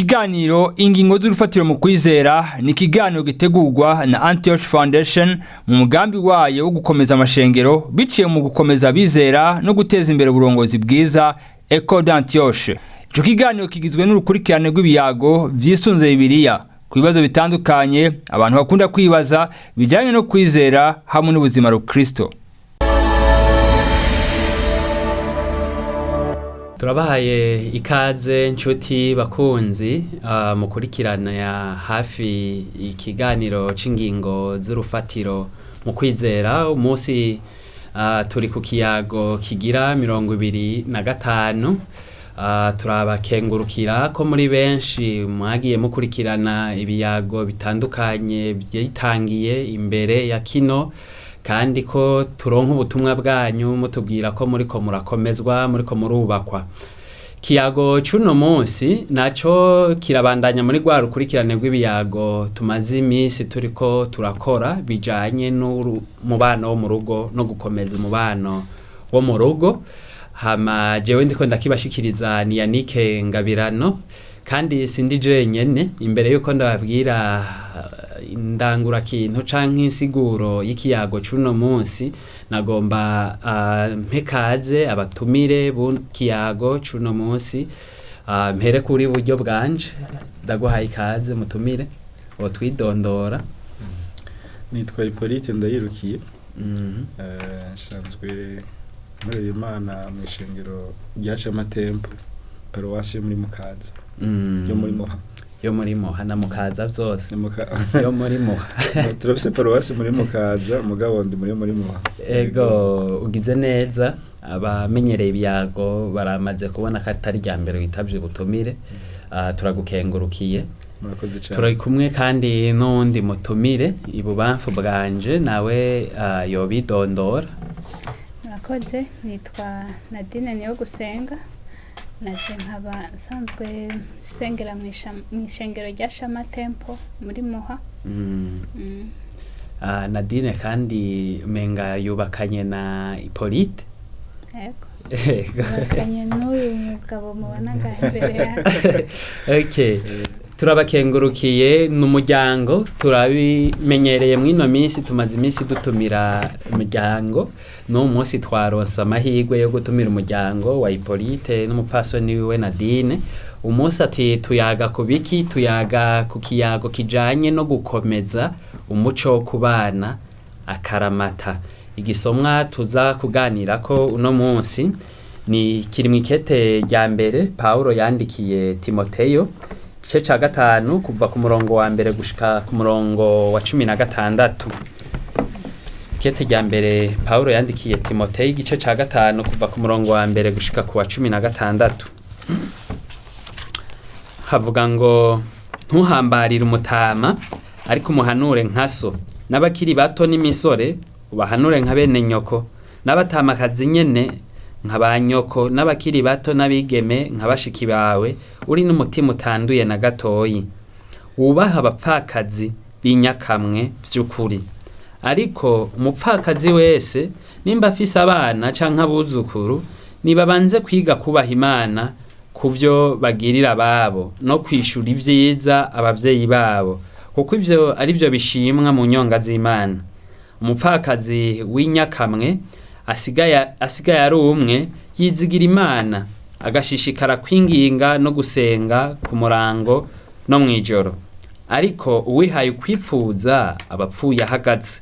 Ikiganiro ingingo z'urufatiro mu kwizera ni ikiganiro gitegurwa na Antioch Foundation mu mugambi wayo wo gukomeza amashengero biciye mu gukomeza abizera no guteza imbere uburongozi bwiza Eco d'Antioche. Ico kiganiro kigizwe n'urukurikirane rw'ibiyago vyisunze Bibiliya ku bibazo bitandukanye abantu bakunda kwibaza bijanye no kwizera hamwe n'ubuzima rukristo. Turabahaye ikaze nshuti bakunzi mukurikirana ya hafi ikiganiro c'ingingo z'urufatiro mu kwizera. Umunsi turi ku kiyago kigira 25. Turabakengurukira ko muri benshi mwagiye mukurikirana ibiyago bitandukanye byitangiye imbere ya kino, kandi ko turonka ubutumwa bwanyu mutubwira ko muriko murakomezwa, muriko murubakwa. Kiyago c'uno munsi naco kirabandanya muri rwa rukurikirane rw'ibiyago tumaze imisi turiko turakora bijanye n'umubano wo mu rugo no gukomeza umubano wo mu rugo. Hama jewe ndiko ndakibashikiriza ni Yannick Ngabirano, kandi sindi jenyene. Imbere yuko ndababwira indangura kintu canke insiguro y'ikiyago c'uno munsi, nagomba mpekaze abatumire b'ikiyago c'uno munsi. Mpere kuri buryo bwanje, ndaguhaye ikaze mutumire, twidondora. Nitwa Hippolyte Ndayirukiye. Nsanzwe nkorera Imana mu ishengero rya Shamatemple, paruwasi yo muri Mukaza, yo muri Moha na Mukaza vyose. Yo muri Moha. Turafise paruwasi muri Mukaza, mugabo ndi muri Moha. Ego, ugize neza. Abamenyereye ibiyago baramaze kubona ko atari rya mbere witavye ubutumire. Turagukengurukiye. Murakoze cyane. Turi kumwe kandi n'undi mutumire ibubamfu bwanje, nawe yobidondora. Murakoze, nitwa Nadine Niyogusenga. Naje nkaba nsanzwe sengera mu ishengero rya Shamatemple muri Moha. Nadine kandi menga yubakanye na Hippolyte. Ego. Yubakanye n'uyu mugabo mubanaga imbere yacu. Okay. Turabakengurukiye n'umuryango, turabimenyereye mwino minsi, tumaze iminsi dutumira umuryango. No munsi twaronsa amahirwe yo gutumira umuryango wa Hippolyte n'umupfasoni wiwe Nadine. Umunsi ati tuyaga kubiki, tuyaga ku kiyago kijanye no gukomeza umuco wo kubana akaramata. Igisomwa tuza kuganira ko uno munsi ni kiri mw'ikete rya mbere Paulo yandikiye Timoteyo, igice ca 5 kuva ku murongo wa mbere gushika ku murongo wa 16. Ikete rya mbere Paulo yandikiye Timoteyo, igice ca 5 kuva ku murongo wa mbere gushika ku wa 16. Havuga ngo ntuhambarire umutama, ariko umuhanure nkaso. N'abakiri bato n'imisore ubahanure nka bene nyoko. N'abatamakazi nyene nka ba nyoko. N'abakiri bato n'abigeme nka bashiki bawe, uri n'umutima utanduye na gatoyi. Wubaha abapfakazi b'inyakamwe vy'ukuri. Ariko umupfakazi wese nimba afise abana canke abuzukuru, nibabanze kwiga kubaha Imana kuvyo bagirira babo no kwishura ivyiza abavyeyi babo, kuko ivyo ari byo bishimwa mu nyonga z'Imana. Umupfakazi w'inyakamwe asigaye ari umwe, yizigira Imana, agashishikara kwinginga no gusenga ku murango no mwijoro. Ariko uwihaye kwipfuza abapfuye ahagaze.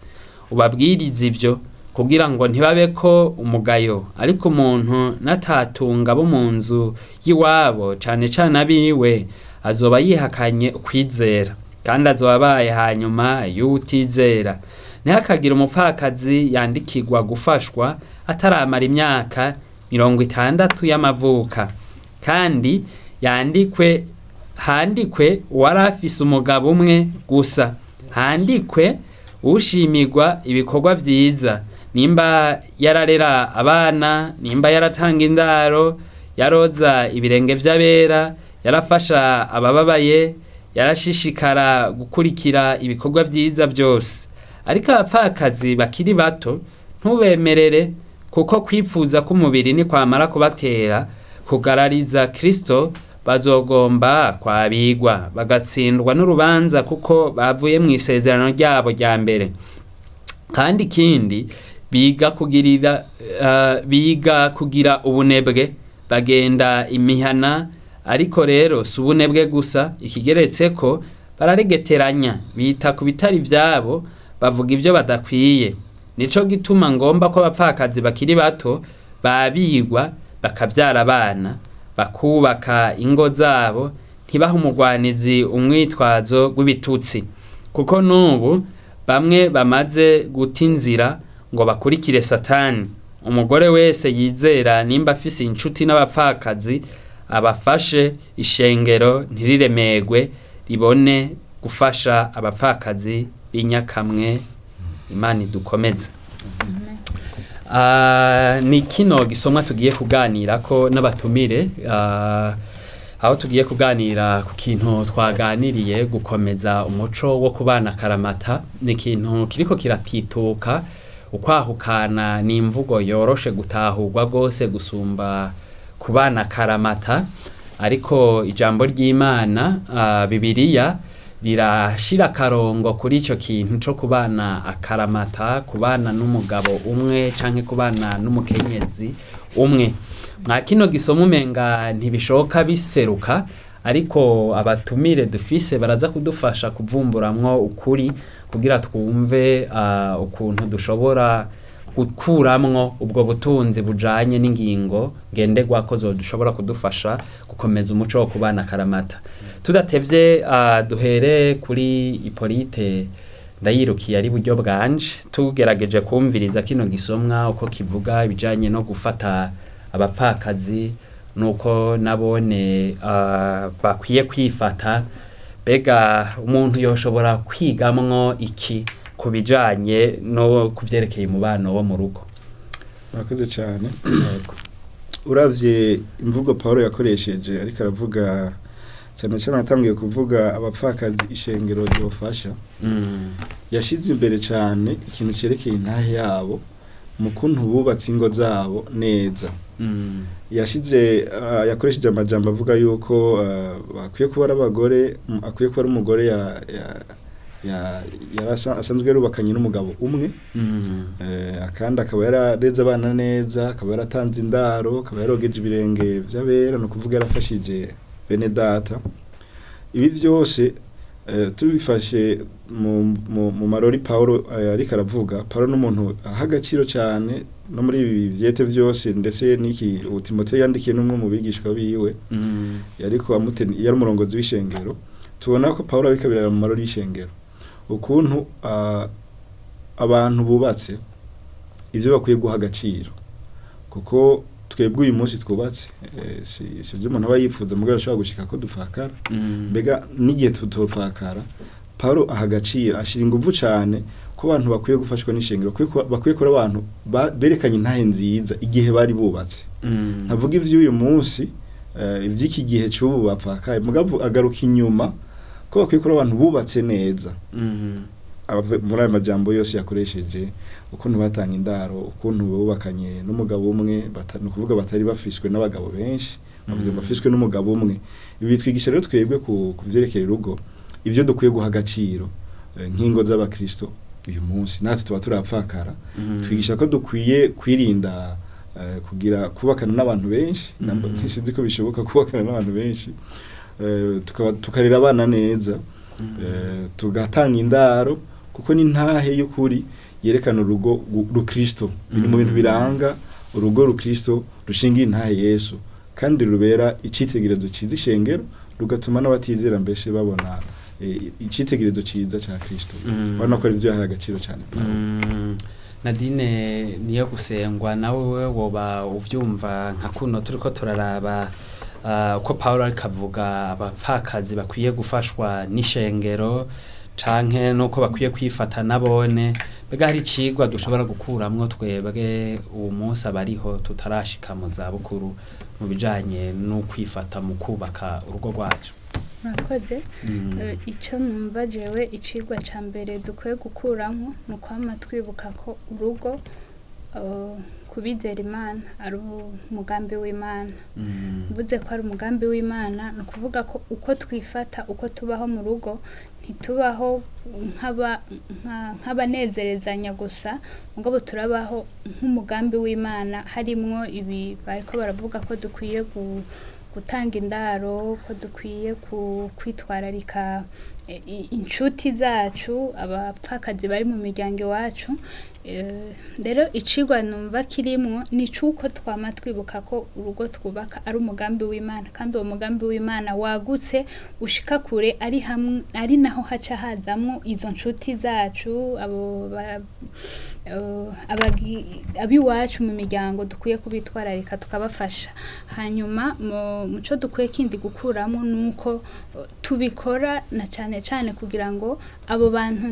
Ubabwiriza ivyo kugira ngo ntibabeko umugayo, ariko umuntu natatunga bo mu nzu y'iwabo cane cane abiwe, azoba yihakanye ukwizera, kandi azobabaye hanyuma y'utizera. Ntihakagira umupfakazi yandikirwa gufashwa ataramara imyaka 60 y'amavuka, kandi handikwe uwarafise umugabo umwe gusa. Handikwe ushimirwa ibikorwa vyiza, nimba yararera abana, nimba yaratanga indaro, yaroza ibirenge vy'abera, yarafasha abababaye, yarashishikara gukurikira ibikorwa vyiza byose. Ariko abapfakazi bakiri bato ntubemerere, kuko kwipfuza k'umubiri ni kwamara kubatera kugarariza Kristo, bazogomba kwabigwa bagatsindwa n'urubanza kuko bavuye mu isezerano ryabo rya mbere. Kandi ikindi biga kugira ubunebwe, bagenda imihana, ariko rero si ubunebwe gusa, ikigeretse ko bararegeteranya, bita ku bitari byabo, bavuga ibyo badakwiye. Nico gituma ngomba ko abapfakazi bakiri bato babigwa, bakabyara abana, bakubaka ingo zabo, ntibahe umugwanizi umwitwazo w'ibitutsi, kuko n'ubu bamwe bamaze guta inzira ngo bakurikire Satani. Umugore wese yizera nimba afise inshuti n'abapfakazi, abafashe ishengero ntiriremegwe, ribone gufasha abapfakazi b'inyakamwe. Imana idukomeze. Ni kino gisomwa tugiye kuganira ko n'abatumire, aho tugiye kuganira ku kintu twaganiriye gukomeza umuco wo kubana karamata. Ni ikintu kiriko kirapituka, ukwahukana ni imvugo yoroshe gutahurwa gose gusumba kubana karamata, ariko ijambo ry'Imana Bibiliya rirashira karongo kuri ico kintu co kubana akaramata, kubana n'umugabo umwe canke kubana n'umukenyezi umwe. Mwa kino gisoma umenga ntibishoka biseruka, ariko abatumire dufise baraza kudufasha kuvumburamwo ukuri kugira twumve ukuntu dushobora gukuramwo ubwo butunzi bujanye n'ingingo ngenderwako zodushobora kudufasha gukomeza umuco wo kubana karamata. Tudatevye duhere kuri Hippolyte Ndayirukiye ari buryo bwanje, tugerageje kumviriza kino gisomwa uko kivuga ibijanye no gufata abapfakazi, nuko nabone bakwiye kwifata. Bega umuntu yoshobora kwigamwo iki kubijanye no kuvyerekeye umubano wo mu rugo? Murakoze cyane. Uravye imvugo Paulo yakoresheje ariko aravuga cyane cyane atangiye kuvuga abapfakazi ishengero ryofasha, yashize imbere cyane ikintu cerekeye intahe yabo mu kuntu bubatse ingo zabo neza. Yakoresheje amajambo avuga yuko bakwiye kuba ari abagore, akwiye kuba ari umugore asanzwe yarubakanye n'umugabo umwe, kandi akaba yarareze abana neza, akaba yaratanze indaro, akaba yarogeje ibirenge vy'abera, no kuvuga yarafashije bene data. Ibi vyose tubifashe mu marori Paulo ariko aravuga. Paulo n'umuntu aha agaciro cyane no muri ibi vyete vyose, ndetse n'iki Timoteyo yandikiye n'umwe mu bigishwa biwe, yariko yari umurongozi w'ishengero. Tubona ko Paulo ariko abiraba mu marori y'ishengero ukuntu abantu bubatse ivyo bakwiye guha agaciro, kuko twebwe uyu munsi twubatse si vyo umuntu aba yifuza mugabo ashobora gushika ko dufakara. Mbega n'igihe tutofakara, Paulo aha agaciro, ashira inguvu cyane ko abantu bakwiye gufashwa n'ishengero, bakwiye kora abantu berekanye intahe nziza igihe bari bubatse. Ntavuga ivy'uyu munsi ivy'iki gihe cy'ubu bapfakaye, mugabo agaruka inyuma ko bakwiye kora abantu bubatse neza. Muri aya majambo yose yakoresheje, ukuntu batanga indaro, ukuntu bubakanye n'umugabo umwe, no kuvuga batari bafishwe n'abagabo benshi, bavuze bafishwe n'umugabo umwe. Ibi bitwigisha rero twebwe kuvyerekeye urugo ivyo dukwiye guha agaciro nk'ingo z'abakristo uyu munsi. Natwe tuba turapfakara, twigisha ko dukwiye kwirinda kubakana n'abantu benshi. Ntisinzi ko bishoboka kubakana n'abantu benshi, tukarera abana neza, tugatanga indaro, kuko ni ntahe y'ukuri yerekana urugo rukristo. Biri mu bintu biranga urugo rukristo rushingira intahe Yesu, kandi rubera icitegerezo ciza ishengero, rugatuma n'abatizera mbese babona icitegerezo ciza ca Kristo. Ubona ko ari vyo yahaye agaciro cyane. Nadine niyo gusengwa, nawe woba uvyumva nka kuno turiko turaraba uko Paulo ariko avuga abapfakazi bakwiye gufashwa n'ishengero canke nuko bakwiye kwifata nabone. Bega hari cigwa dushobora gukuramwo twebwe uwo munsi abariho tutarashika mu zabukuru mu bijanye no kwifata mu kubaka urugo rwacu? Murakoze. Ico numva jewe icigwa ca mbere dukwiye gukuramwo nuko ama twibuka ko urugo kubizera Imana ari umugambi w'Imana. Mvuze ko ari umugambi w'Imana ni ukuvuga ko uko twifata uko tubaho mu rugo ntitubaho nk'abanezerezanya gusa, mugabo turabaho nk'umugambi w'Imana, harimwo ibi bariko baravuga ko dukwiye gutanga indaro, ko dukwiye kwitwararika inshuti zacu, abapfakazi bari mu miryango iwacu. Rero icigwa numva kirimwo ni cuko twama twibuka ko urugo twubaka ari umugambi w'Imana, kandi uwo mugambi w'Imana wagutse ushika kure, ari naho haca hazamwo izo nshuti zacu, abiwacu mu miryango dukwiye kubitwararika tukabafasha. Hanyuma muco dukwiye kindi gukuramo nuko tubikora na cane kugira ngo abo bantu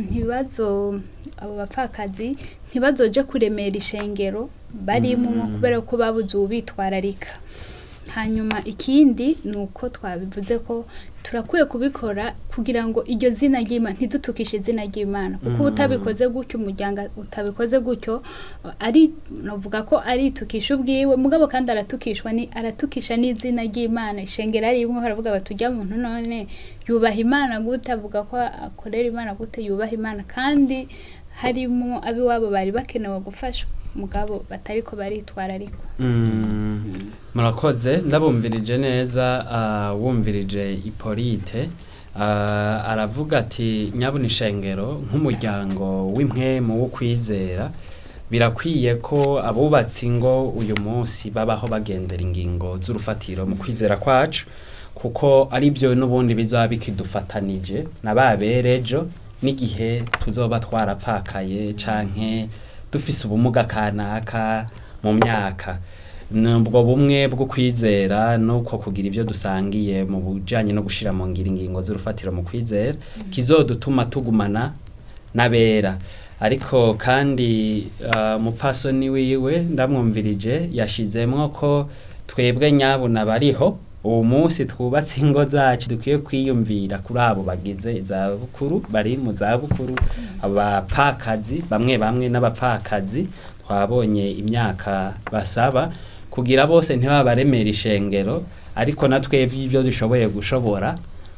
abo bapfakazi ntibazoje kuremera ishengero barimo kubera ko babuze ubitwararika. Hanyuma ikindi nuko twabivuze ko turakwiye kubikora kugira ngo iryo zina ry'Imana ntidutukishe izina ry'Imana, kuko utabikoze gutyo, umuryango utabikoze gutyo, ari novuga ko aritukisha ubwiwe, mugabo kandi aratukisha n'izina ry'Imana. Ishengero arimwe baravuga batujya muntu none yubaha Imana gute, avuga ko akorera Imana gute, yubaha Imana, kandi harimo abiwabo bari bakenewe gufashwa mugabo batariko baritwarariko. Murakoze, ndabumvirije neza. Wumvirije Hippolyte aravuga ati nyabuna ishengero nk'umuryango w'impwemu wo kwizera birakwiye ko abubatsi ngo uyu munsi babaho bagendera ingingo z'urufatiro mu kwizera kwacu, kuko ari byo n'ubundi bizaba bikidufatanije na baberejo n'igihe tuzoba twarapfakaye canke dufise ubumuga kanaka mu myaka. Nubwo bumwe bwo kwizera nuko kugira ibyo dusangiye mu bujanye no gushira mu ngiro ingingo z'urufatiro mu kwizera kizodutuma tugumana nabera. Ariko kandi mupfasoni wiwe ndamwumvirije yashizemwo ko twebwe nyabuna bariho uwo munsi twubatse ingo zacu dukwiye kwiyumvira kuri abo bagize izabukuru, bari mu zabukuru, abapfakazi bamwe n'abapfakazi twabonye imyaka basaba, kugira bose ntibabaremera ishengero, ariko natwebwe ibyo dushoboye gushobora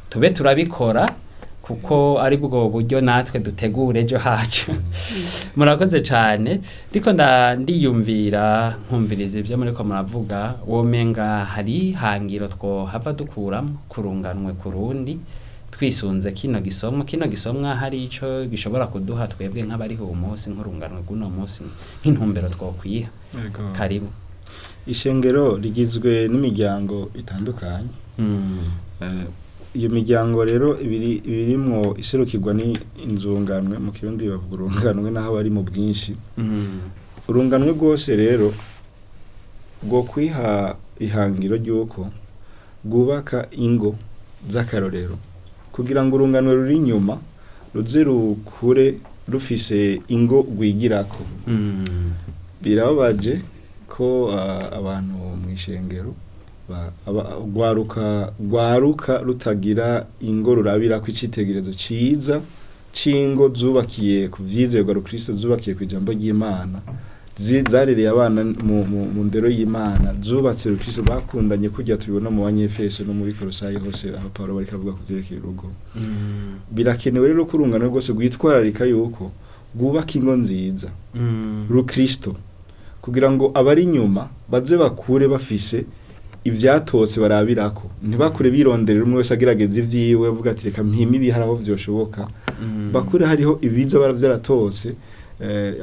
tube turabikora, kuko ari bwo buryo natwe dutegura ejo hacu. Murakoze cyane. Ndiko ndiyumvira nkumviriza ibyo muri ko muravuga, womenga hari hangiro two hava dukuramo kurunganwe kurundi twisunze kino gisomwa hari ico gishobora kuduha twebwe nk'abari uwo munsi nk'urunganwe guno munsi nk'intumbero twokwiha. Karibu. Ishengero rigizwe n'imiryango itandukanye. Iyo miryango rero ibirimwo iserukirwa ni inzunganwe, mu kirundi bavuga urunganwe naho bari mu bwinshi. Urunganwe rwose rero bwo kwiha ihangiro ry'uko bwubaka ingo z'akarorero, kugira ngo urunganwe ruri inyuma ruze rukure rufise ingo rwigirako. Birababaje ko abantu mu ishengero rwaruka rutagira ingo rurabira ko icitegerezo ciza cingo zubakiye ku vyizerwa Kristo, zubakiye ku ijambo ry'Imana, zarereye abana mu ndero y'Imana, zubatse Kristo, bakundanye kujya tubibona mu Banyefeso no muri Kolosayi hose aho Paulo bari kavuga kuvyerekeye urugo. Birakenewe rero kurungana rwose gwitwararika yuko gwubaka ingo nziza Kristo, kugira ngo abari nyuma baze bakure bafise ivyatotse barabirako, ntibakure bironderera umwe wese agerageza ivyiwe avuga ati reka mpima ibiharaho vyoshoboka. Bakure hariho ibiza baravyaratose,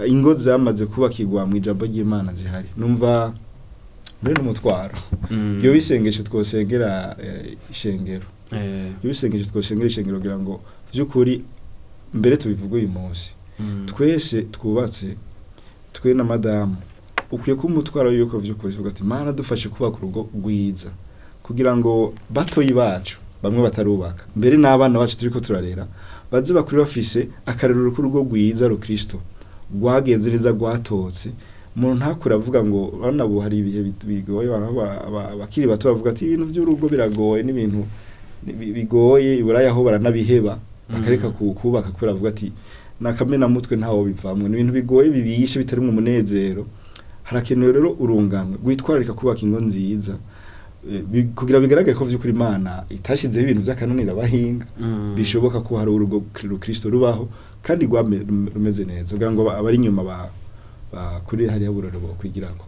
ingo zamaze kubakirwa mu ijambo ry'Imana zihari. Numva rero umutwaro iyo bisengesho twosengera ishengero, iyo bisengesho twosengera ishengero kugira ngo vy'ukuri mbere tubivuga uyu munsi twese twubatse, twe na madamu ukwiye ko umutwaro yuko vy'ukuri uvuga ati Mana dufashe kubaka urugo rwiza, kugira ngo batoyi bacu bamwe batarubaka mbere n'abana bacu turiko turarera baze bakuri bafise akarerero k'urugo rwiza Kristo rwagenze neza rwatotse. Umuntu ntakura avuga ngo bana bu hari ibihe bigoye, abakiri bato bavuga ati ibintu by'urugo biragoye, n'ibintu bigoye iburaya aho baranabiheba bakareka kubaka, kubera avuga ati nakamena mutwe ntawo bivamwe, n'ibintu bigoye bibishe bitari mu munezero. harakenewe rero urungano rwitwararika kubaka ingo nziza kugira bigaragare ko vy'ukuri Imana itashizeho ibintu vy'akanonira abahinga bishoboka ko hari urugo Kristo rubaho kandi rumeze neza kugira ngo abari inyuma kuri hariya buroro bo kwigirako.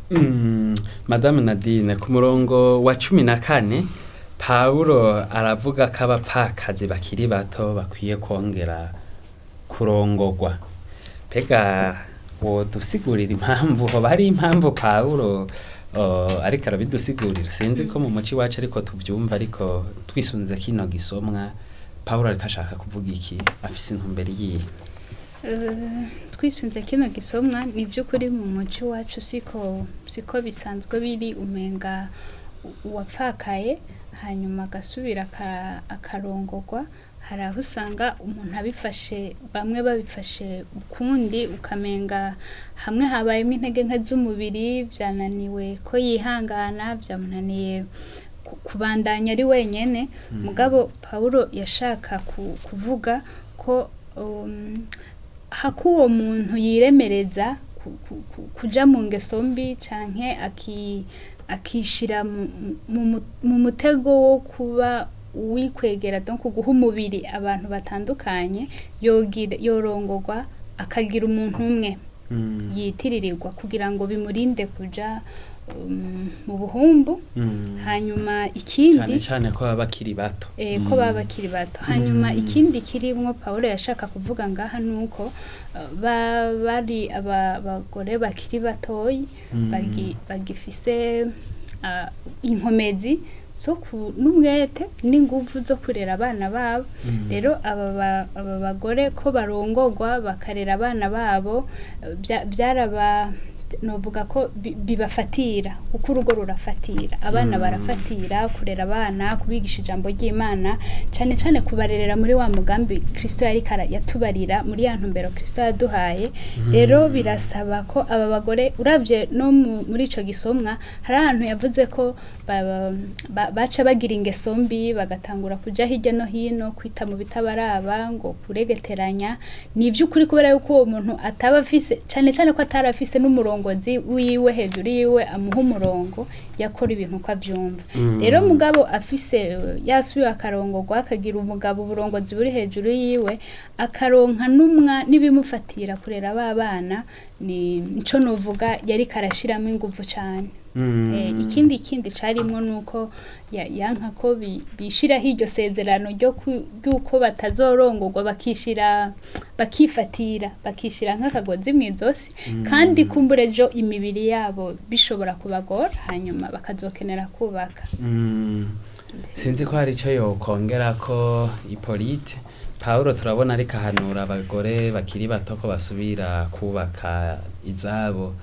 Madame Nadine, ku murongo wa 14 Paulo aravuga ko abapfakazi bakiri bato bakwiye kongera kurongorwa. Pega wodusigurira impamvu hoba hari impamvu Paulo ariko arabidusigurira, sinzi ko mu muci wacu ariko tubyumva, ariko twisunze kino gisomwa Paulo ariko ashaka kuvuga iki, afise intumbero yihe? Twisunze kino gisomwa ni by'ukuri mu muci wacu siko bisanzwe biri, umenga uwapfakaye hanyuma agasubira akarongorwa. Hari aho usanga umuntu abifashe, bamwe babifashe ukundi, ukamenga hamwe habayemo intege nke z'umubiri, byananiwe ko yihangana, byamunaniye kubandanya ari wenyene. Mugabo Paulo yashaka kuvuga ko hakuwo muntu yiremereza kuja mu ngeso mbi canke akishira mu mutego wo kuba wikwegera, donc guha umubiri abantu batandukanye, yorongorwa akagira umuntu umwe yitiririrwa kugira ngo bimurinde kuja mu buhumbu. Hanyuma ikindi cyane ko baba bakiri bato, ko baba bakiri bato. Hanyuma ikindi kirimwo Paulo yashaka kuvuga ngaha nuko bari abagore bakiri batoyi bagifise inkomezi zo n'umwete n'inguvu zo kurera abana babo. Rero aba bagore ko barongorwa bakarera abana babo, byaraba novuga ko bibafatira, kuko urugo rurafatira, abana barafatira, kurera abana, kubigisha ijambo ry'Imana, cyane cyane kubarerera muri wa mugambi Kristo yatubarira, muri ya ntumbero Kristo yaduhaye. Rero birasaba ko aba bagore, uravye no muri ico gisomwa, hari ahantu yavuze ko baca bagira ingeso mbi, bagatangura kuja hirya no hino, kwita mu bitabaraba, ngo kuregeteranya. Ni ivy'ukuri kubera yuko uwo muntu ataba afise, cyane cyane ko atari afise n'umurongozi wiwe hejuru yiwe amuha umurongo, yakora ibintu ko avyumva. Rero mugabo afise yasubiye akarongorwa, akagira umugabo uburongozi buri hejuru yiwe, akaronka n'ibimufatira kurera abana, ni ico novuga yari karashiramo inguvu cyane. Ikindi carimwo nuko yanka ko bishira hiryo sezerano ryuko batazorongorwa, bakifatira, bakishira nk'akagozi mwizosi, kandi kumburejo imibiri yabo bishobora kubagora, hanyuma bakazokenera kubaka. Sinzi ko hari ico yokongera ko Hippolyte. Paulo turabona ariko ahanura abagore bakiri bato ko basubira kubaka izabo.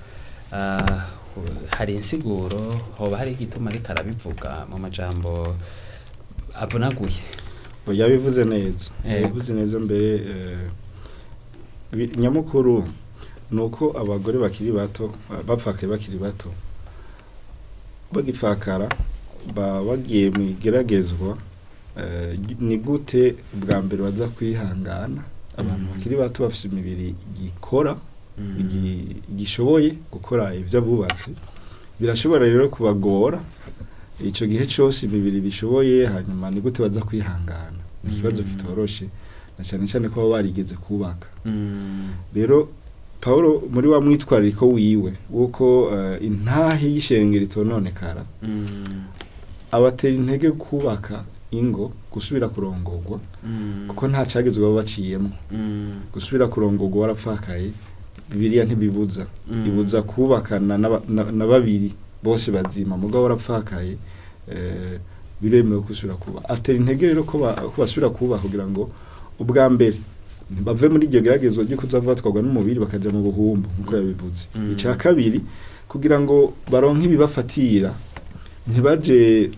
Hari insiguro, hoba hari igituma ariko arabivuga mu majambo avunaguye? Yabivuze neza, yabivuze neza mbere. Nyamukuru nuko abagore bakiri bato bapfakaye bakiri bato bagifakara bagiye mu igeragezwa, ni gute bwa mbere baza kwihangana. Abantu bakiri bato bafite imibiri gikora, gishoboye gukora ivyo abubatse, birashobora rero kubagora ico gihe cyose imibiri bishoboye. Hanyuma ni gute baza kwihangana, ikibazo kitoroshe, na cyane cyane ko barigeze kubaka. Rero Paulo muri wa mwitwariko wiwe wuko intahe y'ishengero itononekara, abatera intege kubaka ingo, gusubira kurongorwa, kuko nta cagezwe baba baciyemo. Gusubira kurongorwa warapfakaye, Bibiliya ntibibuza, ibuza kubakana na babiri bose bazima. Mugabo warapfakaye, biremewe gusubira kuba. Atera intege rero ko basubira kuba kugira ngo ubwa mbere bave muri iryo geragezwa ryo kuzavatwagwa n'umubiri bakaja mu buhumbu nkuko yabivuze. Icya kabiri, kugira ngo baronke ibibafatira, ntibagire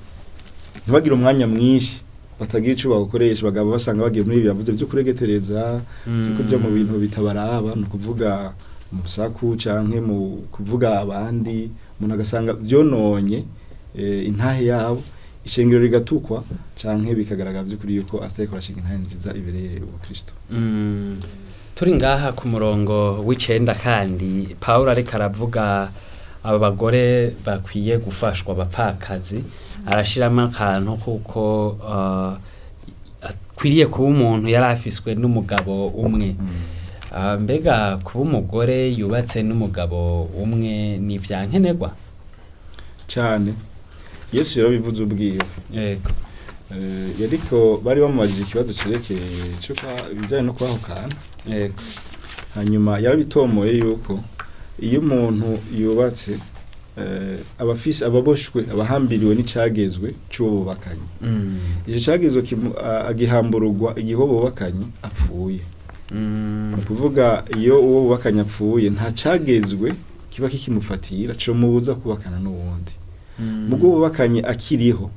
umwanya mwinshi, batagira ico bakoresha, bagabo basanga bagiye muri ibi yavuze byo kuregetereza, byo mu bintu bitabaraba, no kuvuga mu saku canke mu kuvuga abandi, umuntu agasanga vyononye intahe yabo, ishengero rigatukwa canke bikagaragaza kuri yuko atari korashinga intahe nziza ibereye ubukristo. Turi ngaha ku murongo w'icenda kandi Paulo ariko aravuga aba bagore bakwiye gufashwa abapfakazi arashiramo akantu kuko akwiriye kuba umuntu yari afiswe n'umugabo umwe. Mbega kuba umugore yubatse n'umugabo umwe ni ivyankenerwa cyane. Yesu rero bivuze ubwiwe. Yego. Yariko bari bamubajije ikibazo cerekeye cyo ibijyanye no kwahukana. Yego. Hanyuma yarabitomoye yuko iyo umuntu yubatse abafise ababoshwe abahambiriwe n'icagezwe cy'ububakanye. Icyo cagezwe agihamburugwa igiho bubakanye apfuye. Kuvuga iyo uwo bubakanye apfuye nta cagezwe kiba kikimufatira cyo mubuza kubakana n'uwundi. Mugo bubakanye akiriho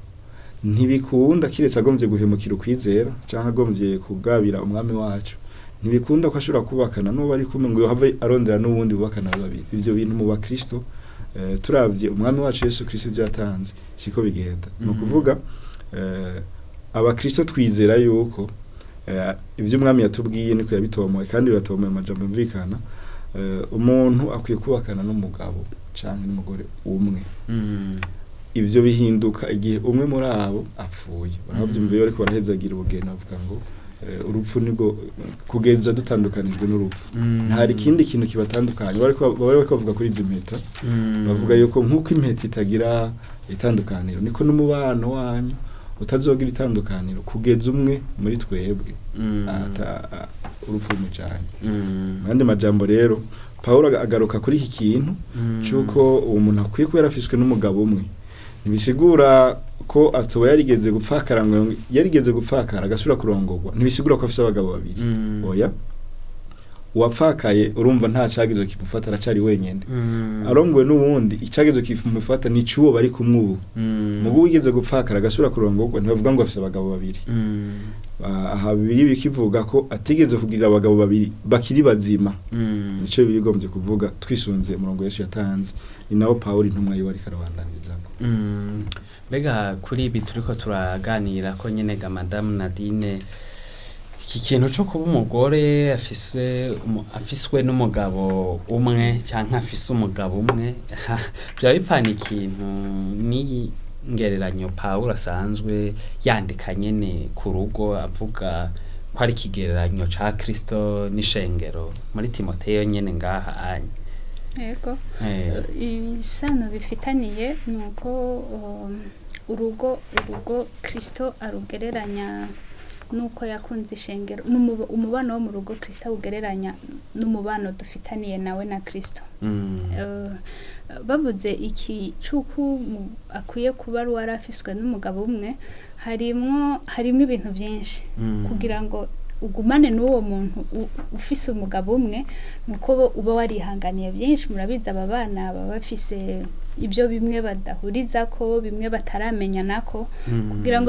ntibikunda kiretse agomvye guhemukira ukwizera canke agomvye kugabira umwami wacu, ntibikunda ko ashobora kubakana n'uwo ari kumwe ngo have arondera n'uwundi bubakana babiri. Ivyo bintu mu bakristo turavye umwami wacu Yesu Kristo byatanze siko bigenda. No kuvuga abakristo twizera yuko ivyo umwami yatubwiye niko yabitomoye kandi biratomoye amajambo mvikana. Umuntu akwiye kubakana n'umugabo canke n'umugore umwe. Ivyo bihinduka igihe umwe muri abo apfuye. Baravyumviye ariko barahezagira ubugeni bavuga ngo urupfu nigo kugeza dutandukanijwe n'urupfu. Ntari kindi kintu kibatandukanye. Bari bavuga kuri izi mpeta. Bavuga yuko nkuko impeta itagira itandukaniro niko n'umubano wanyu utazogira itandukaniro kugeza umwe muri twebwe urupfu mujanye. Mande majambo rero Paulo agaruka kuri iki kintu cyuko umuntu akwiye kuba yarafishwe n'umugabo umwe. Nibisigura ko atoba yarigeze gupfakara ngo yarigeze gupfakara agasubira kurongorwa. Nibisigura ko afise abagabo babiri. Oya. Uwapfakaye urumva nta cagizo kimufata aracari wenyene. Arongowe n'uwundi icagizo kimufata ni cyuwo bari kumwubu. Mugo wigeze gupfakara agasubira kurongorwa ntibavuga ngo afise abagabo babiri. Aha bibiri bikivuga ko atigeze kugira abagabo babiri bakiri bazima. Nico bigombye kuvuga twisunze umurongo Yesu yatanze. Ni nawo Paulo intumwa yiwe ari karabandanizako. Mbega kuri ibi turiko turaganira ko nyene ga Madame Nadine iki kintu cyo kuba umugore afiswe n'umugabo umwe cyangwa afise umugabo umwe bya bipana ikintu ni ngereranyo Paulo asanzwe yandika nyene ku rugo avuga ko ari kigereranyo ca Kristo n'ishengero muri Timoteyo nyene ngaha anye. Yego. Isano bifitaniye nuko urugo Kristo arugereranya nuko yakunze ishengero umubano wo mu rugo Kristo ugereranya n'umubano dufitaniye nawe na Kristo. Bavuze iki cuku akwiye kuba warafiswe n'umugabo umwe harimo ibintu byinshi kugira ngo ugumane n'uwo muntu ufise umugabo umwe nuko uba warihanganiye byinshi. Murabiza aba bana baba bafise ibyo bimwe badahuriza ko bimwe bataramenya nako kugira ngo